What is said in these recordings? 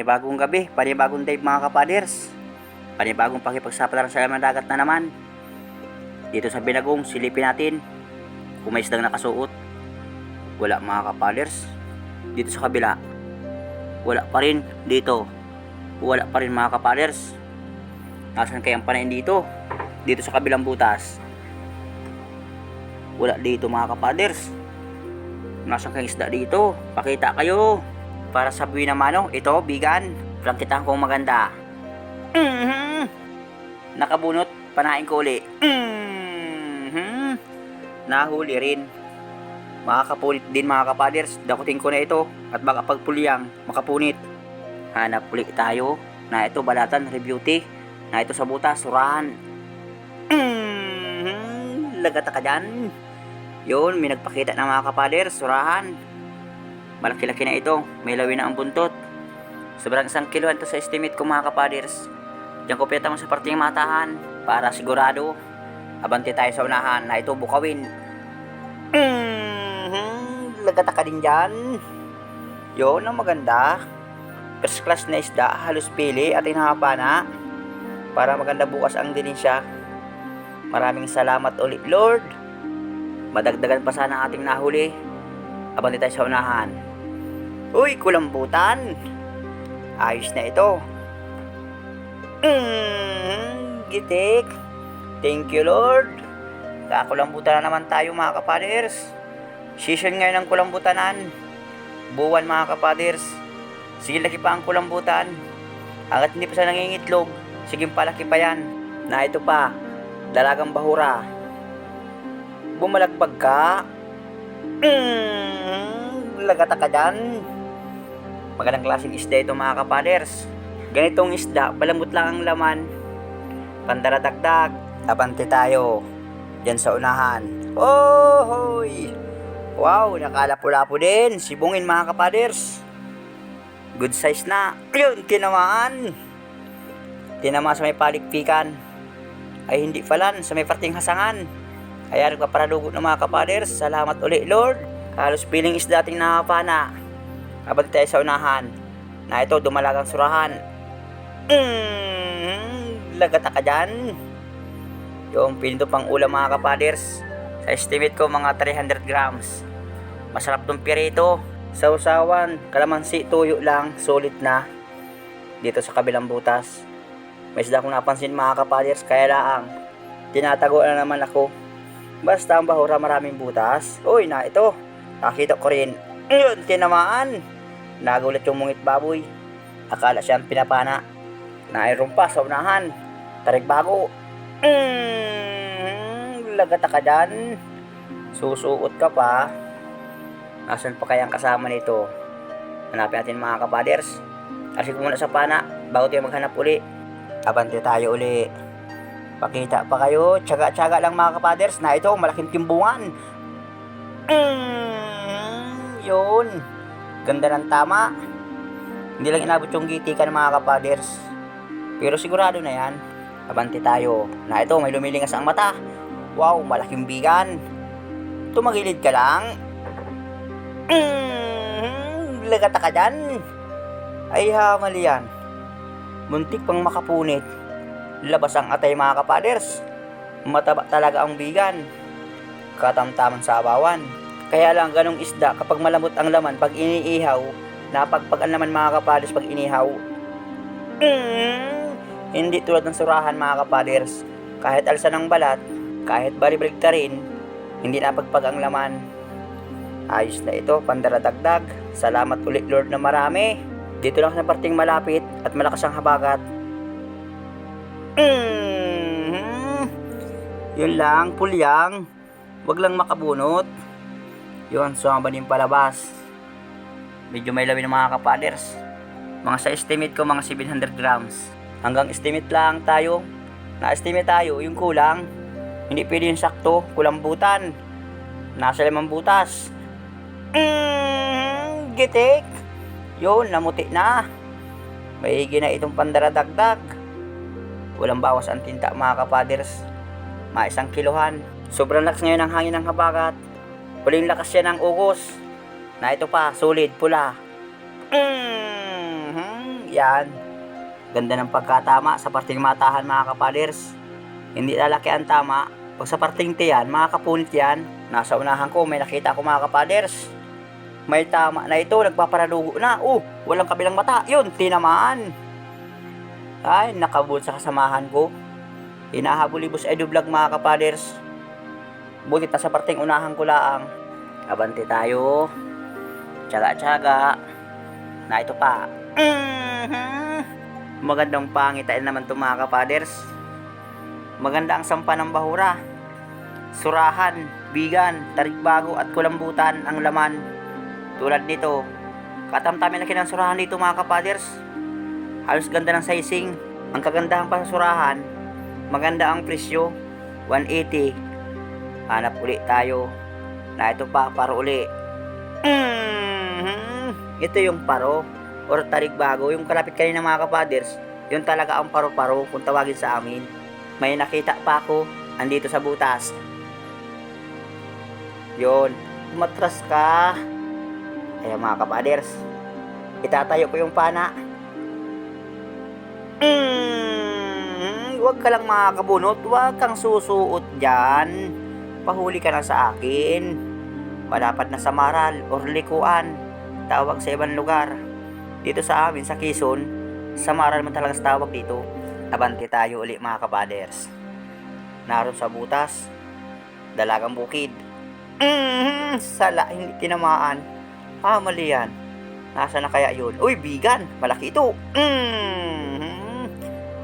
Panibagong gabi, panibagong dive mga kapaders. Panibagong pakipagsapalaran sa laman dagat na naman. Dito sa Binagong, silipin natin kung may isdang nakasuot. Wala mga kapaders. Dito sa kabila, wala pa rin. Dito, wala pa rin mga kapaders. Nasaan kayang panain dito? Dito sa kabilang butas, wala dito mga kapaders. Nasaan kayang isda dito? Pakita kayo para sabihin naman, ito bigan, prangkitahan kong maganda. Nakabunot, panain ko uli. Nahuli rin. Makakapunit din mga kapaders. Dakutin ko na ito at baka pagpulyang makapunit. Hanap uli tayo na ito balatan, rebeauty. Na ito sa butas, surahan. Lagata ka dyan. Yun, may nagpakita na mga kapaders, surahan. Malaki-laki na ito, may lawin na ang buntot. Sobrang 1 kiloan to sa estimate ko mga kapaders. Diyan ko pinata mo sa parting matahan para sigurado. Abante tayo sa unahan na ito bukawin. Lagata ka din dyan. Yun ang maganda. First class na isda, halos pili at hinahapa na. Para maganda bukas ang dinin siya. Maraming salamat ulit Lord. Madagdagan pa sana ating nahuli. Abante tayo sa unahan. Uy, kulambutan. Ayos na ito. Gitik. Thank you Lord. Kakulambutan na naman tayo mga kapaders. Season ngayon ng kulambutanan. Buwan mga kapaders. Sige, laki pa ang kulambutan. Hanggat hindi pa siya nangingitlog, sige palaki pa yan. Na ito pa, dalagang bahura. Bumalagbag ka. Lagata ka dyan. Magandang klaseng isda ito mga kapaders. Ganitong isda, balambot lang ang laman. Pandaradagdag. Abante tayo dyan sa unahan. Oh, hoy. Wow, nakalapo-lapo din. Sibungin mga kapaders. Good size na. Yun, tinamaan. Tinama sa may palikpikan. Ay hindi falan, sa may parting hasangan. Kaya nagpaparadugot ng mga kapaders. Salamat ulit Lord. Halos piling isda ating nakapana. Abante tayo sa unahan. Na ito, dumalagang surahan. Lagata ka dyan. Yung pinito pang ulam mga kapaders. Sa estimate ko mga 300 grams. Masarap tong pirito. Sausawan, kalamansi, tuyo lang. Sulit na. Dito sa kabilang butas. May isda akong napansin mga kapaders. Kaya laang tinatago na naman ako. Basta ang bahura maraming butas. Uy, na ito. Nakita ko rin. Yun, tinamaan. Nagulat yung mungit baboy. Akala siyang pinapana. Nairon pa sa unahan. Tarik bago. Lagata ka dyan. Susuot ka pa. Nasaan pa kayang kasama nito? Hanapin natin mga kapaders. Asik muna sa pana bago tayo maghanap uli. Abante tayo uli. Pakita pa kayo. Tsaga-tsaga lang mga kapaders na ito malaking timbungan. Yun. Ganda ng tama. Hindi lang inabot yung gitikan ng mga kapaders. Pero sigurado na yan. Abante tayo. Na ito may lumilingas ang mata. Wow, malaking bigan. Tumagilid ka lang. Lagata ka dyan. Ay mali yan. Muntik pang makapunit. Labas ang atay mga kapaders. Mataba talaga ang bigan. Katamtaman sa abawan. Kaya lang ganong isda kapag malambot ang laman pag iniihaw, napagpagan naman mga kapaders pag inihaw. Hindi tulad ng surahan mga kapaders. Kahit alsa ng balat, kahit balibalig ta rin, hindi napagpag ang laman. Ayos na ito, pandaradagdag. Salamat ulit Lord na marami. Dito lang sa parting malapit at malakas ang habagat. Yun lang, pulyang. Wag lang makabunot. Yun, sumaba din palabas. Medyo may lawin ng mga kapaders. Mga sa estimate ko, mga 700 grams. Hanggang estimate lang tayo. Na-estimate tayo, yung kulang. Hindi pwede yung sakto, kulambutan. Nasa 5 butas. Gitik. Yun, namuti na. Maigi na itong pandaradagdag. Walang bawas ang tinta mga kapaders. Mga 1 kilohan. Sobrang lakas ngayon ang hangin ng habagat. Huling lakas siya ng ugos. Na ito pa, solid, pula. Yan. Ganda ng pagkatama sa parting matahan mga kapaders. Hindi lalaki ang tama. Pag sa parting tiyan, makakapunit yan. Nasa unahan ko, may nakita ko mga kapaders. May tama na ito, nagpaparadugo na. Walang kabilang mata. Yun, tinamaan. Ay, nakabul sa kasamahan ko. Hinahabulibos Edu Vlog mga kapaders. Butit na sa parting unahan ko laang. Abante tayo. Tsaga-tsaga. Na ito pa. Magandang pangitain naman ito mga kapaders. Maganda ang sampa ng bahura. Surahan, bigan, tarigbago at kulambutan ang laman. Tulad nito. Katamtamin laki ng surahan dito mga kapaders. Halos ganda ng sizing. Ang kagandahan pa sa surahan, maganda ang presyo. 180. Hanap uli tayo. Na ito pa, paro uli. Ito yung paro or tarigbago. Yung kalapit kanina mga kapaders, yun talaga ang paro-paro kung tawagin sa amin. May nakita pa ako andito sa butas. Yun, matras ka. Kaya mga kapaders, itatayo ko yung pana. Huwag ka lang mga kabunot, huwag kang susuot dyan. Pahuli ka na sa akin. Malapad na sa maral or likuan, tawag sa ibang lugar. Dito sa amin sa Quezon, sa maral man talaga sa tawag dito. Abante tayo uli mga kapaders. Naroon sa butas, dalagang bukid. Sala, hindi tinamaan. Mali yan. Nasa na kaya yun? Uy, bigan, malaki ito.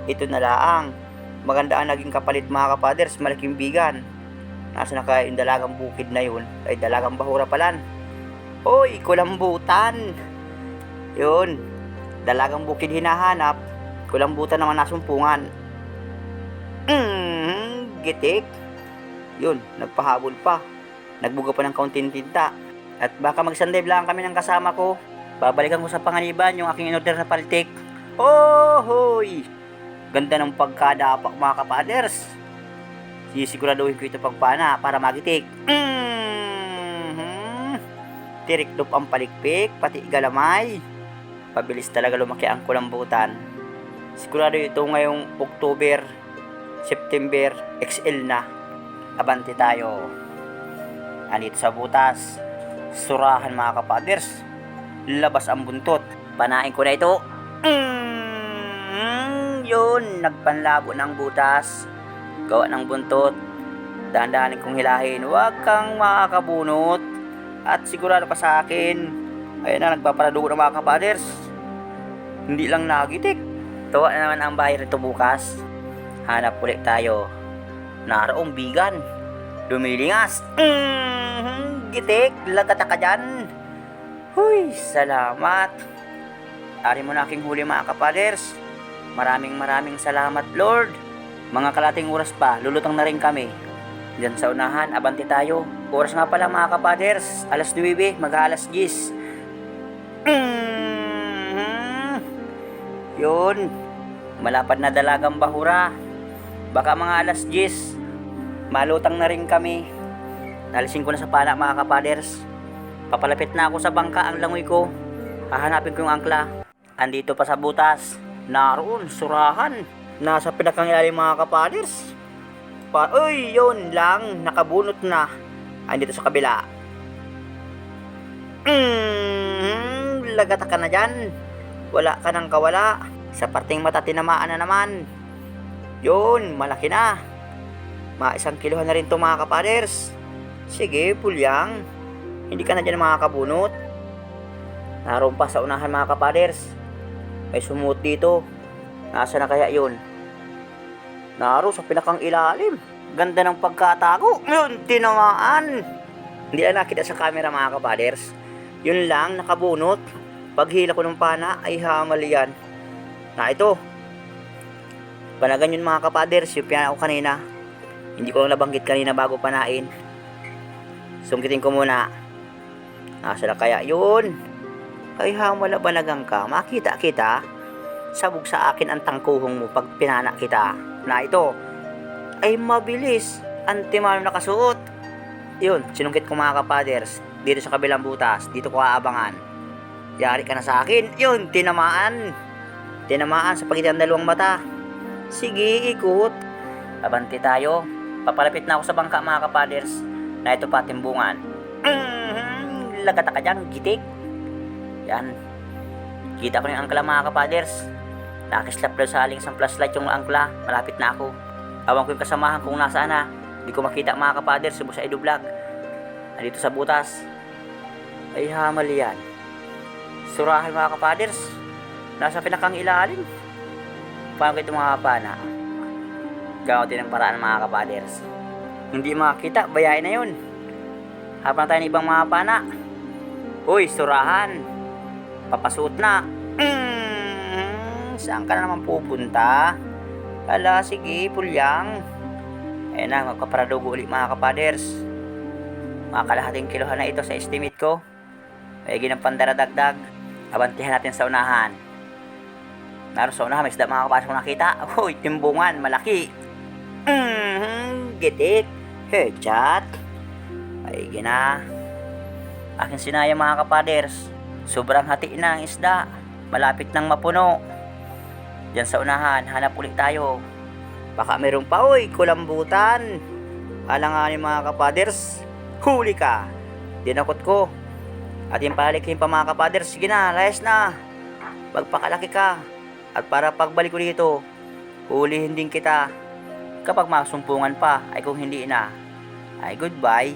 Ito na laang. Maganda ang naging kapalit mga kapaders, malaking bigan. Nasa na kaya yung dalagang bukid na yun? Ay, dalagang bahura palan. Uy, kulambutan. Yun, dalagang bukid hinahanap. Kulambutan naman nasumpungan. Gitik. Yun, nagpahabol pa. Nagbuga pa ng kaunting tinta. At baka magsandive lang kami ng kasama ko. Babalikan ko sa Panganiban yung aking inorder na paltik. Hoy! Ganda ng pagkadapak mga kapaders. Sisiguraduhin ko ito pagpana para magitik. Tiriklop ang palikpik, pati galamay. Pabilis talaga lumaki ang kulambutan. Sigurado ito ngayong October, September, XL na. Abante tayo. Andito sa butas. Surahan mga kapaders. Labas ang buntot. Panain ko na ito. Yun, nagpanlabo ng butas. Gawa ng buntot. Dahan-dahanin kong hilahin. Huwag kang makakabunot. At sigurado ka sa akin. Ayun na, nagpaparadugo ng mga kapaders. Hindi lang nagitik. Tawa na naman ang bahay rito bukas. Hanap ulit tayo. Naroong bigan. Lumilingas. Gitik, lagata ka dyan. Huy, salamat. Ari mo na aking huli mga kapaders. Maraming salamat Lord. Mga kalating oras pa, lulutang na rin kami. Diyan sa unahan, abante tayo. Oras nga pala mga kapaders, alas 9, mag-alas 10. Yun, malapad na dalagang bahura. Baka mga alas 10, malutang na rin kami. Nalisin ko na sa pana mga kapaders. Papalapit na ako sa bangka ang langoy ko. Hahanapin ko yung angkla. Andito pa sa butas. Naroon, surahan. Nasa pinakangyaring mga kapaders. Uy, yun lang. Nakabunot na. Andito sa kabila. Lagata ka na dyan. Wala ka nang kawala. Sa parting mata tinamaan na naman. Yun, malaki na. Mga 1 kilohan na rin to mga kapaders. Sige, pulyang. Hindi ka na dyan makakabunot. Naroon pa sa unahan mga kapaders. May sumut dito. Nasa na kaya yun? Naroon sa pinakang ilalim. Ganda ng pagkatago. Yun, tinamaan. Hindi na nakita sa camera mga kapaders. Yun lang, nakabunot. Paghila ko ng pana ay hamali yan. Na ito. Panagan yun mga kapaders. Yung piana ko kanina. Hindi ko lang nabanggit kanina bago panain. Sungkitin ko muna. Nasa na kaya yun? Ay hamala banagang ka. Makita kita. Sabog sa akin ang tangkuhong mo pag pinana kita. Na ito. Ay mabilis. Antimano nakasuot. Yun. Sinungkit ko mga kapaders. Dito sa kabilang butas. Dito ko aabangan. Yari ka na sa akin. Yun. Tinamaan. tinamaan sa pagitan ng dalawang mata. Sige, ikot. Abante tayo. Papalapit na ako sa bangka mga kapaders. Na ito pa timbungan. Lagata ka dyan, gitik. Yan. Kita ko yung angkla mga kapaders. Nakislap daw sa aling isang flashlight yung angkla. Malapit na ako. Awan ko yung kasamahan kung nasaan na. Hindi ko makita mga kapaders. Subo sa Edo Vlog. Nandito sa butas. Ay hamal yan. Surahan mga kapaders. Nasa pinakang ilalim. Paano ito mga kapana? Gawin din ng paraan mga kapaders. Hindi makakita, bayain na yun. Habang tayo ng ibang mga kapana. Uy, surahan. Papasuot na. Saan ka na naman pupunta? Ala, sige, pulyang. Ayan na, magpaparadugo ulit mga kapaders. Mga kalahating kilohan na ito sa estimate ko. May ginang pandaradagdag. Abantihan natin sa unahan. Naroon sa unahan, may isda mga kapaders kung nakita. Uy, timbungan, malaki. Gitik. Headshot. Ay, gina. Aking sinaya mga kapaders. Sobrang hati na ang isda. Malapit nang mapuno. Diyan sa unahan, hanap ulit tayo. Baka meron pa, uy, kulambutan. Alanganin mga kapaders. Huli ka. Dinakot ko. At yung palalikin pa mga kapaders. Sige na, layas na. Magpakalaki ka. At para pagbalik ko dito, hulihin din kita. Kapag masumpungan pa, ay kung hindi na, ay goodbye.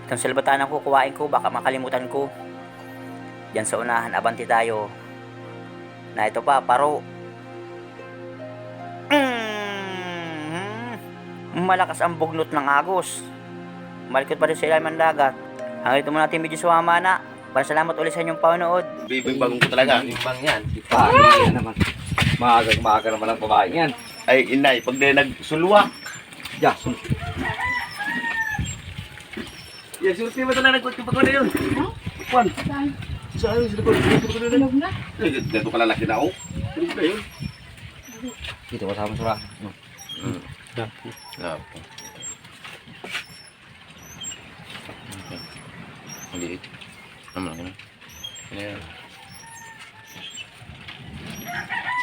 Itong salbatanan ko, kuwain ko, baka makalimutan ko. Diyan sa unahan, abanti tayo. Na ito pa, paro. Malakas ang bugnot ng agos. Malikot pa rin sa ilalim ng dagat. Hanggang dito muna natin video sa mamana. Salamat ulit sa inyong panonood. Bibang ko talaga. Bibang yan. Yan naman. Maaga naman ang babae yan. Ay, inay, pag di nagsulwak. Yeah. Yan, sulti mo ito na nagpagpag na yun. Juan. Saan yung silikod? Tulog na. Eh, ganito ka lalaki na ako. Tulog na yun. Dito kasama sura. Okay. Maliit. Ano lang yun? Ano yan?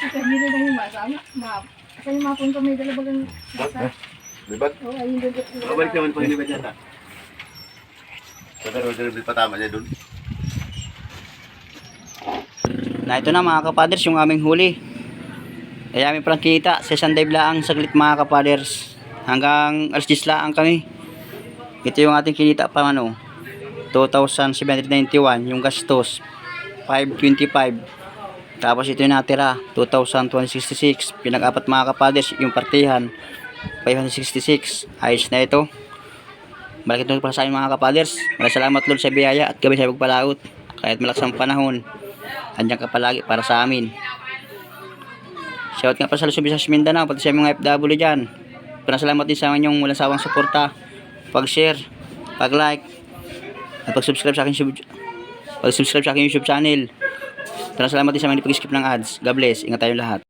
Ito, hindi na yung masama. Kasi yung mapunto may dalabagang bata. Bibag? Oo, ayun doon. Mabalik naman pag libad yata. Pagkaroon patama niya doon. Na ito na mga kapaders, yung aming huli. Kaya aming palang kita sa isang dive laang saglit mga kapaders. Hanggang alas 10 laang kami. Ito yung ating kinita pa 2,791. Yung gastos 525. Tapos ito yung natira 2,266. Pinag-apat mga kapaders, yung partihan 566. Ayos na ito. Malaki ito para sa amin mga kapaders. Maraming salamat Lord sa biyaya at gabi sa pagpalaot. Kahit malakas ang panahon, andyan ka palagi para sa amin. Shout nga pa sa Luzon, Visayas, Mindanao, pati sa mga FW dyan. Salamat din sa inyong walang sawang suporta, pag-share, pag-like, at pag-subscribe sa aking YouTube channel. Salamat din sa mga pag-skip ng ads. God bless. Ingat tayong lahat.